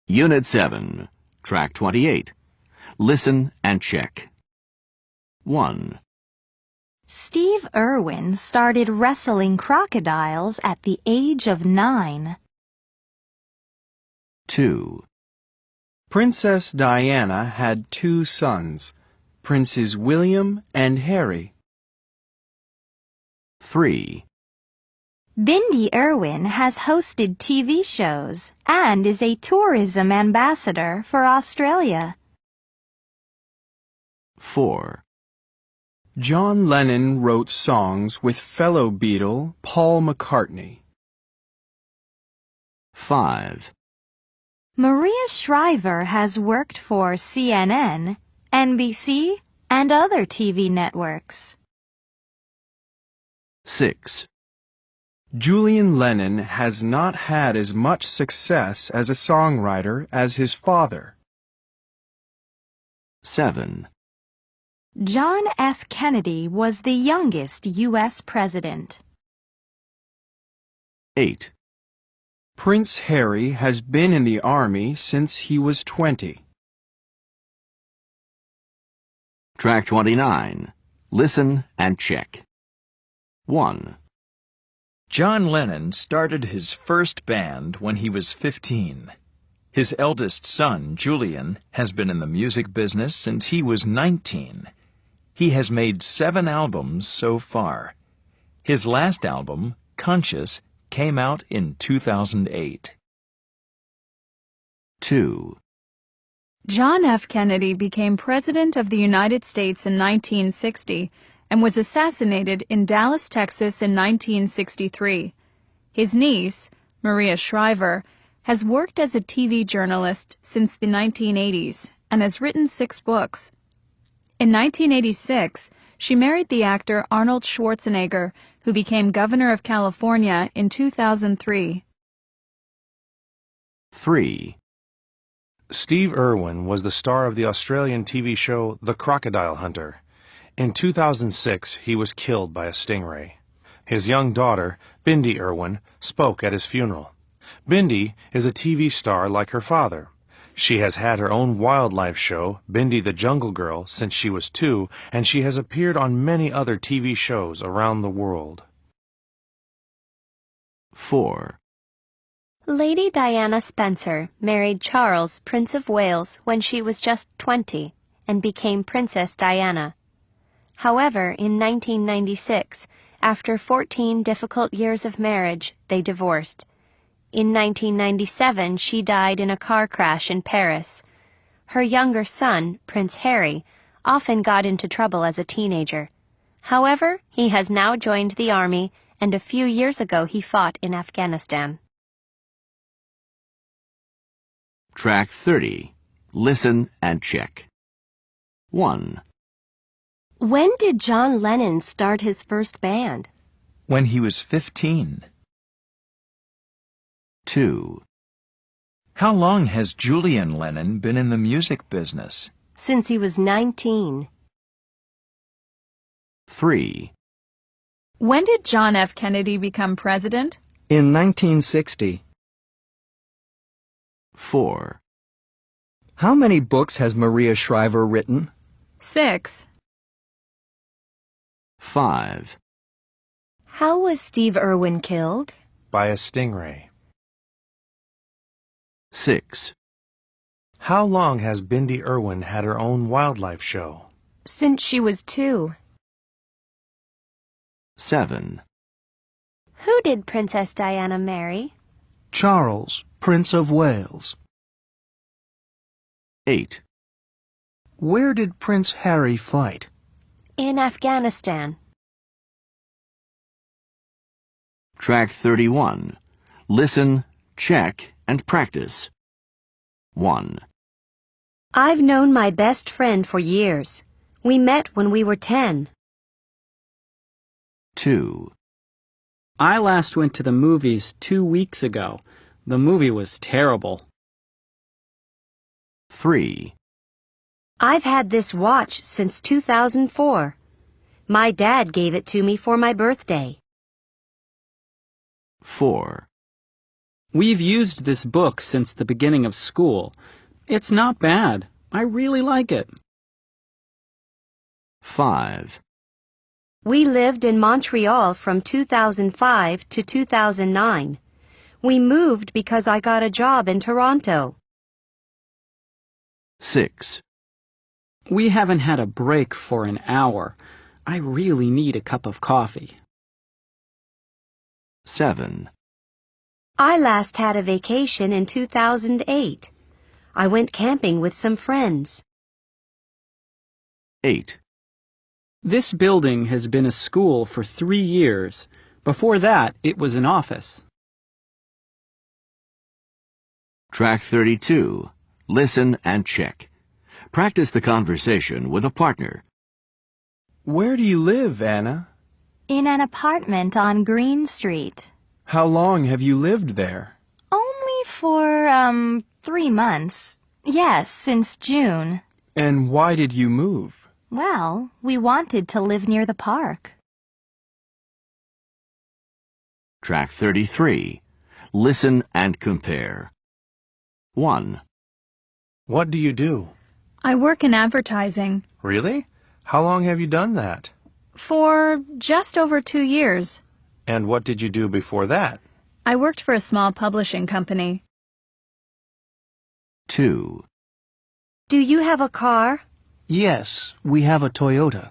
Unit 7, Track 28. Listen and check. 1, Steve Irwin started wrestling crocodiles at the age of 9. 2, Princess Diana had 2 sons, Princes William and Harry. 3, Bindi Irwin has hosted TV shows and is a tourism ambassador for Australia. 4, John Lennon wrote songs with fellow Beatle Paul McCartney. 5, Maria Shriver has worked for CNN, NBC, and other TV networks. 6, Julian Lennon has not had as much success as a songwriter as his father. 7, John F. Kennedy was the youngest U.S. president. 8, Prince Harry has been in the army since he was 20. Track 29. Listen and check. 1, John Lennon started his first band when he was 15. His eldest son, Julian, has been in the music business since he was 19. He has made 7 albums so far. His last album, Conscious, came out in 2008. 2, John F. Kennedy became President of the United States in 1960 and was assassinated in Dallas, Texas in 1963. His niece, Maria Shriver, has worked as a TV journalist since the 1980s and has written 6 books. In 1986, she married the actor Arnold Schwarzenegger, who became governor of California in 2003. 3, Steve Irwin was the star of the Australian TV show The Crocodile Hunter. In 2006, he was killed by a stingray. His young daughter, Bindi Irwin, spoke at his funeral. Bindi is a TV star like her father. She has had her own wildlife show, Bindi the Jungle Girl, since she was 2, and she has appeared on many other TV shows around the world. 4, Lady Diana Spencer married Charles, Prince of Wales, when she was just 20 and became Princess Diana. However, in 1996, after 14 difficult years of marriage, they divorced. In 1997, she died in a car crash in Paris. Her younger son, Prince Harry, often got into trouble as a teenager. However, he has now joined the army, and a few years ago he fought in Afghanistan. Track 30. Listen and check. 1, When did John Lennon start his first band? When he was 15. 2, How long has Julian Lennon been in the music business? Since he was 19. 3, When did John F. Kennedy become president? In 1960. 4, How many books has Maria Shriver written? 6. 5, How was Steve Irwin killed? By a stingray. 6, How long has Bindi Irwin had her own wildlife show? Since she was 2. 7, Who did Princess Diana marry? Charles, Prince of Wales. 8, Where did Prince Harry fight? In Afghanistan. Track 31. Listen, check, and practice. 1, I've known my best friend for years. We met when we were 10. 2, I last went to the movies 2 weeks ago. The movie was terrible. 3, I've had this watch since 2004. My dad gave it to me for my birthday. 4, We've used this book since the beginning of school. It's not bad. I really like it. 5. We lived in Montreal from 2005 to 2009. We moved because I got a job in Toronto. 6. We haven't had a break for an hour. I really need a cup of coffee. 7. I last had a vacation in 2008. I went camping with some friends. 8. This building has been a school for 3 years. Before that, it was an office. Track 32. Listen and check. Practice the conversation with a partner. Where do you live, Anna? In an apartment on Green Street. How long have you lived there? Only for, 3 months. Yes, since June. And why did you move? Well, we wanted to live near the park. Track 33. Listen and compare. 1. What do you do? I work in advertising. Really? How long have you done that? For just over 2 years. And what did you do before that? I worked for a small publishing company. 2. Do you have a car? Yes, we have a Toyota.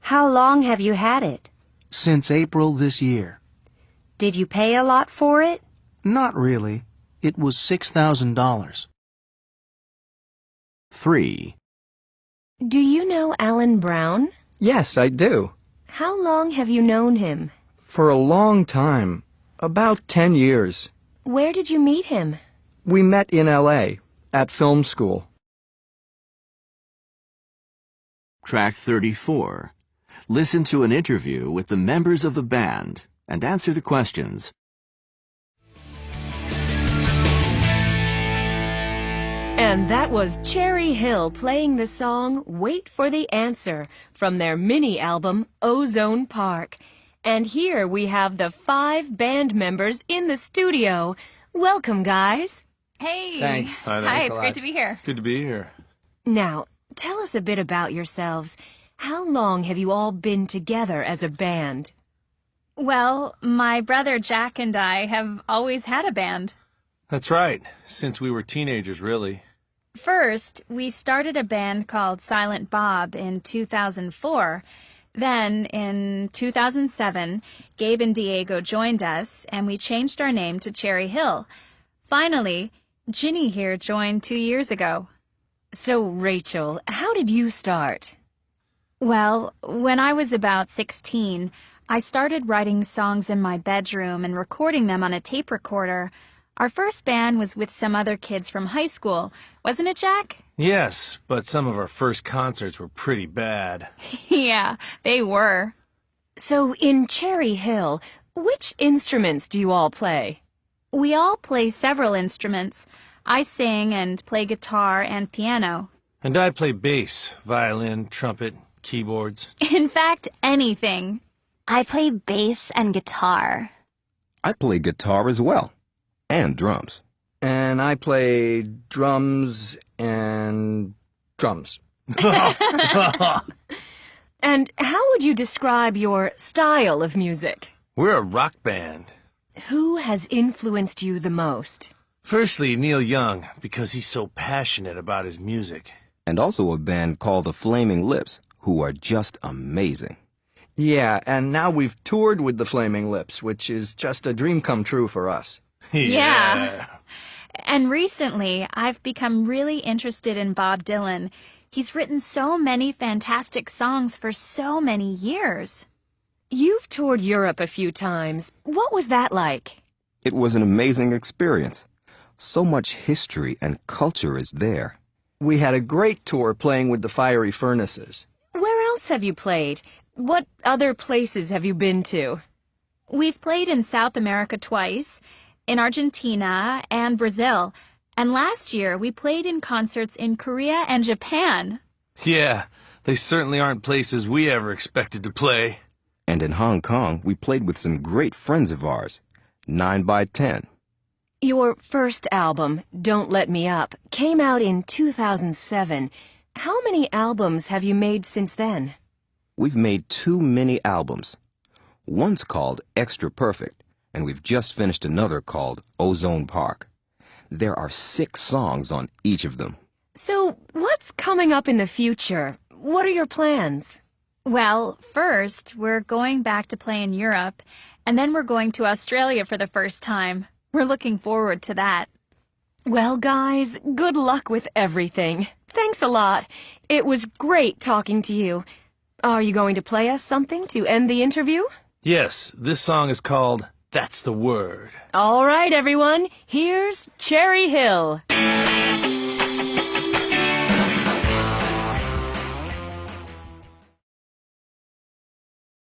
How long have you had it? Since April this year. Did you pay a lot for it? Not really. It was $6,000. 3. Do you know Alan Brown? Yes, I do. How long have you known him? For a long time. About 10 years. Where did you meet him? We met in L.A. at film school. Track 34. Listen to an interview with the members of the band and answer the questions. And that was Cherry Hill playing the song Wait for the Answer from their mini album Ozone Park. And here we have the 5 band members in the studio. Welcome, guys. Hey! Thanks. Hi, it's great to be here. Good to be here. Now, tell us a bit about yourselves. How long have you all been together as a band? Well, my brother Jack and I have always had a band. That's right. Since we were teenagers, really. First, we started a band called Silent Bob in 2004. Then, in 2007, Gabe and Diego joined us, and we changed our name to Cherry Hill. Finally, Ginny here joined 2 years ago. So, Rachel, how did you start? Well, when I was about 16, I started writing songs in my bedroom and recording them on a tape recorder. Our first band was with some other kids from high school, wasn't it, Jack? Yes, but some of our first concerts were pretty bad. Yeah, they were. So, in Cherry Hill, which instruments do you all play? We all play several instruments. I sing and play guitar and piano. And I play bass, violin, trumpet, keyboards. In fact, anything. I play bass and guitar. I play guitar as well. And drums. And I play drums and drums. And how would you describe your style of music? We're a rock band. Who has influenced you the most? Firstly, Neil Young, because he's so passionate about his music. And also a band called the Flaming Lips, who are just amazing. Yeah, and now we've toured with the Flaming Lips, which is just a dream come true for us. Yeah. And recently, I've become really interested in Bob Dylan. He's written so many fantastic songs for so many years. You've toured Europe a few times. What was that like? It was an amazing experience. So much history and culture is there. We had a great tour playing with the Fiery Furnaces. Where else have you played? What other places have you been to? We've played in South America twice, in Argentina and Brazil, and last year we played in concerts in Korea and Japan. Yeah, they certainly aren't places we ever expected to play. And in Hong Kong, we played with some great friends of ours, 9 by 10. Your first album, Don't Let Me Up, came out in 2007. How many albums have you made since then? We've made 2 mini albums. One's called Extra Perfect, and we've just finished another called Ozone Park. There are 6 songs on each of them. So, what's coming up in the future? What are your plans? Well, first, we're going back to play in Europe, and then we're going to Australia for the first time. We're looking forward to that. Well, guys, good luck with everything. Thanks a lot. It was great talking to you. Are you going to play us something to end the interview? Yes, this song is called That's the Word. All right, everyone. Here's Cherry Hill.